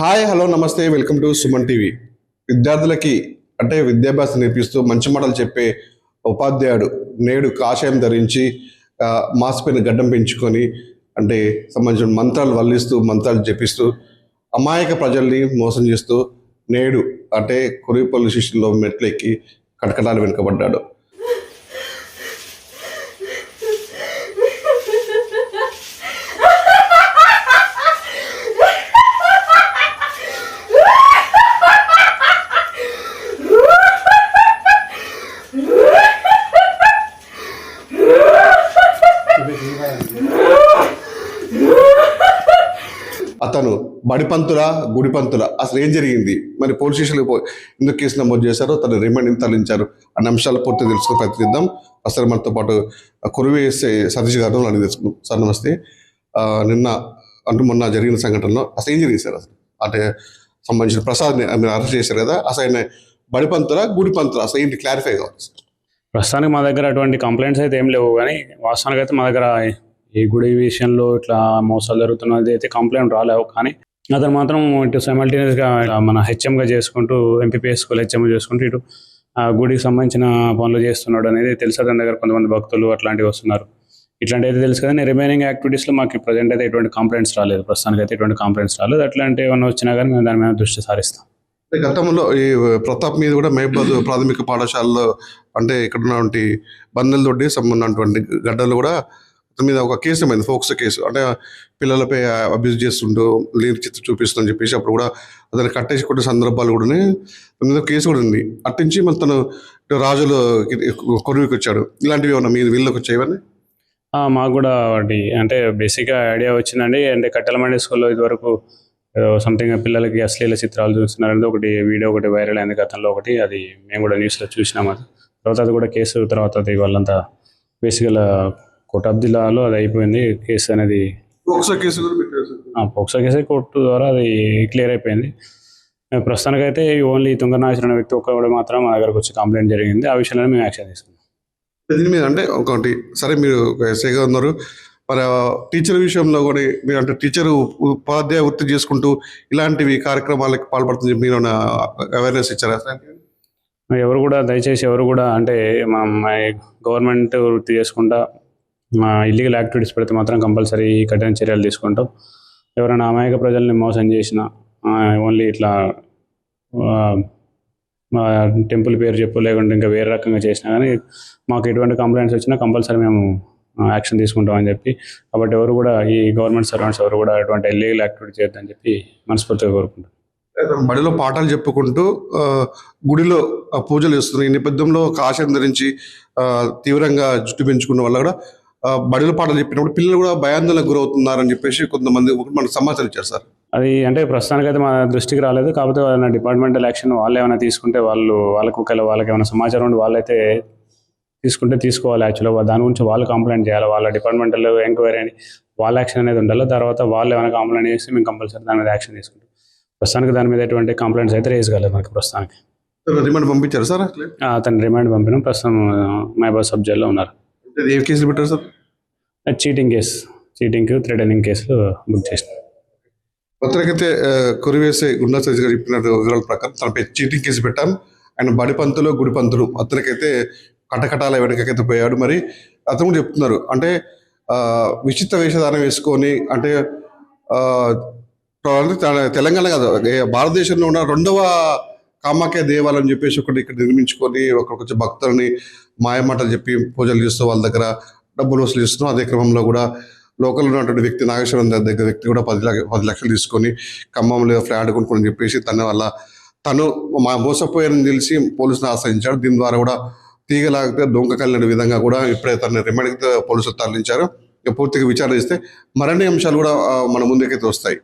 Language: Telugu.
హాయ్ హలో నమస్తే వెల్కమ్ టు సుమన్ టీవీ. విద్యార్థులకి అంటే విద్యాభ్యాసం నేర్పిస్తూ మంచి మాటలు చెప్పే ఉపాధ్యాయుడు నేడు కాషాయం ధరించి మాసిపోయిన గడ్డం పెంచుకొని అంటే సంబంధించిన మంత్రాలు వల్లిస్తూ మంత్రాలు జపిస్తూ అమాయక ప్రజల్ని మోసం చేస్తూ నేడు అంటే కురిపల్లి శిష్యుల్లో మెట్లెక్కి కటకటాలు వెనుకబడ్డాడు. అతను బడిపంతుల గుడిపంతుల అసలు ఏం జరిగింది, మరి పోలీస్ స్టేషన్కి ఎందుకు కేసు నమోదు చేశారో, తన రిమాండ్ ఎంత తరలించారు అన్న అంశాలు పూర్తి తెలుసుకుని ప్రయత్నిద్దాం. అసలు మనతో పాటు కురివి సతీష్ గారు అని తెలుసుకుందాం. సార్ నమస్తే. మొన్న జరిగిన సంఘటనలో అసలు ఏం జరిగింది సార్? అసలు అంటే సంబంధించిన ప్రసాద్ని మీరు అరెస్ట్ చేశారు కదా, అసలు ఆయన బడిపంతుల గుడిపంతుల అసలు ఏంటి క్లారిఫై కావాలి సార్? ప్రస్తుతానికి మా దగ్గర అటువంటి కంప్లైంట్స్ అయితే ఏం లేవు, కానీ వాస్తవానికి అయితే మా దగ్గర ఈ గుడి విషయంలో ఇట్లా మోసాలు జరుగుతున్నది అయితే కంప్లైంట్ రాలేవు. కానీ అతను మాత్రం ఇటు సైమల్టేనియస్గా మన హెచ్ఎంగా చేసుకుంటూ ఎంపీపీఎస్ స్కూల్ హెచ్ఎం చేసుకుంటూ ఇటు గుడికి సంబంధించిన పనులు చేస్తున్నాడు అనేది తెలుసు. అతని దగ్గర కొంతమంది భక్తులు అట్లాంటివి వస్తున్నారు. ఇట్లాంటి అయితే తెలుసు కదా. రిమైనింగ్ యాక్టివిటీస్లో మాకు ప్రజెంట్ అయితే ఎటువంటి కంప్లైంట్స్ రాలేదు. ప్రస్తుతానికి అయితే ఎటువంటి కంప్లైంట్స్ రాలేదు. అట్లాంటి ఏమైనా వచ్చినా కానీ మేము దాని మీద దృష్టి సారిస్తాం. గతంలో ఈ ప్రతాప్ మీద కూడా మహబాద్ ప్రాథమిక పాఠశాలలో అంటే ఇక్కడ ఉన్నటువంటి బందెల దొడ్డి సంబంధించినటువంటి గడ్డలు కూడా మీద ఒక కేసు అయింది, ఫోక్సో కేసు. అంటే పిల్లలపై అబ్యూజ్ చేస్తుంటూ లేని చిత్రం చూపిస్తుందని చెప్పేసి అప్పుడు కూడా అతను కట్టేసి కొట్టే సందర్భాలు కూడా మీద కేసు కూడా ఉంది. అట్టించి మళ్ళీ తను రాజులు కొరివికి వచ్చాడు. ఇలాంటివి ఏమన్నా మీరు వీళ్ళకి వచ్చేవన్నీ? మాకు కూడా వాటి అంటే బేసిక్గా ఐడియా వచ్చిందండి. అంటే కట్టెలమండి స్కూల్లో ఇదివరకు సంథింగ్ పిల్లలకి అశ్లీల చిత్రాలు చూస్తున్నారనేది ఒకటి వీడియో ఒకటి వైరల్ అయింది గతంలో ఒకటి. అది మేము కూడా న్యూస్లో చూసినాం. అది తర్వాత అది కూడా కేసు తర్వాత అది వాళ్ళంతా బేసిక్గా కోటాబ్దిలాలో అది అయిపోయింది కేసు అనేది. పోక్సో కేసు కోర్టు ద్వారా అది క్లియర్ అయిపోయింది. ప్రస్తుతానికైతే ఓన్లీ తుంగనాశ్వర అనే వ్యక్తి ఒక్కడు మాత్రం మా దగ్గరకు వచ్చి కంప్లైంట్ జరిగింది. ఆ విషయంలో మేము యాక్షన్ తీసుకున్నాం. దీని మీద అంటే ఒకటి సరే, మీరు ఎస్ఐగా ఉన్నారు, మరి టీచర్ విషయంలో కూడా మీరు అంటే టీచర్ ఉపాధ్యాయ వృత్తి చేసుకుంటూ ఇలాంటివి కార్యక్రమాలకు పాల్పడుతుంది, మీరు అవేర్నెస్ ఇచ్చారా? ఎవరు కూడా దయచేసి ఎవరు కూడా అంటే మా గవర్నమెంట్ వృత్తి చేసుకుంటా ఇల్లీగల్ యాక్టివిటీస్ పెడితే మాత్రం కంపల్సరీ కఠిన చర్యలు తీసుకుంటాం. ఎవరైనా అమాయక ప్రజల్ని మోసం చేసినా ఓన్లీ ఇట్లా టెంపుల్ పేరు చెప్పు లేకుంటే ఇంకా వేరే రకంగా చేసినా కానీ మాకు ఎటువంటి కంప్లైంట్స్ వచ్చినా కంపల్సరీ మేము యాక్షన్ తీసుకుంటామని చెప్పి, కాబట్టి ఎవరు కూడా ఈ గవర్నమెంట్ సర్వెంట్స్ ఎవరు కూడా ఎటువంటి ఇల్లీగల్ యాక్టివిటీ చేయొద్దని చెప్పి మనస్ఫూర్తిగా కోరుకుంటాం. బడిలో పాఠాలు చెప్పుకుంటూ గుడిలో పూజలు చేస్తున్నారు. ఈ నేపథ్యంలో కాషాయం ధరించి తీవ్రంగా జుట్టు పెంచుకున్న వల్ల కూడా బడిలో పాటలు చెప్పినప్పుడు పిల్లలు కూడా భయాందోళనకు గురవుతున్నారని చెప్పేసి కొంతమంది మనకు సమాచారం ఇచ్చారు సార్. అది అంటే ప్రస్తుతానికైతే మా దృష్టికి రాలేదు. కాకపోతే ఏమైనా డిపార్ట్మెంటల్ యాక్షన్ వాళ్ళు ఏమైనా తీసుకుంటే వాళ్ళకు ఒకవేళ వాళ్ళకి ఏమైనా సమాచారం ఉండి వాళ్ళైతే తీసుకుంటే తీసుకోవాలి. యాక్చువల్గా దాని గురించి వాళ్ళు కంప్లైంట్ చేయాలి. వాళ్ళ డిపార్ట్మెంటల్ ఎంక్వైరీ అని వాళ్ళ యాక్షన్ అనేది ఉండాలి. తర్వాత వాళ్ళు ఏమైనా కంప్లైంట్ చేసి మేము కంపల్సరీ దాని మీద యాక్షన్ తీసుకుంటాం. ప్రస్తుతానికి దాని మీద ఎటువంటి కంప్లైంట్స్ అయితే రేజ్ కాలేదు మనకి ప్రస్తుతానికి. రిమాండ్ పంపించారు సార్? అతను రిమాండ్ పంపినాం. ప్రస్తుతం మహబాద్ సబ్ జైల్లో ఉన్నారు. ఏ కేసులు పెట్టారు సార్? చీటింగ్ థ్రెటనింగ్ కేసులు బుక్ చేసినాం. మొత్తానికైతే కొరివేసే గుండా సతీష్ గారు చెప్పిన వివరాల ప్రకారం తనపై చీటింగ్ కేసు పెట్టాం. ఆయన బడిపంతులు గుడిపంతులు అతనికైతే కటకటాల వెనకైతే పోయాడు. మరి అతను కూడా చెప్తున్నారు అంటే విచిత్ర వేషధారం వేసుకొని అంటే తెలంగాణ కాదు భారతదేశంలో ఉన్న 2వ కామాఖ్య దేవాలయం అని చెప్పేసి ఒకటి ఇక్కడ నిర్మించుకొని ఒకరికి వచ్చే భక్తులని మాయమాటలు చెప్పి పూజలు చేస్తూ వాళ్ళ దగ్గర డబ్బులు వసూలు చేస్తున్నాం. అదే క్రమంలో కూడా లోకల్లో ఉన్నటువంటి వ్యక్తి నాగేశ్వరం దగ్గర వ్యక్తి కూడా 10 లక్షలు తీసుకొని ఖమ్మంలో ఫ్లాట్ కొనుక్కొని చెప్పేసి తను మోసపోయారని తెలిసి పోలీసులను ఆశ్రయించాడు. దీని ద్వారా కూడా తీగలాగితే దొంగ కలిగిన విధంగా కూడా ఇప్పుడే తన రిమాండ్కి పోలీసులు తరలించారు. పూర్తిగా విచారణ చేస్తే మరిన్ని అంశాలు కూడా మన ముందుకైతే వస్తాయి.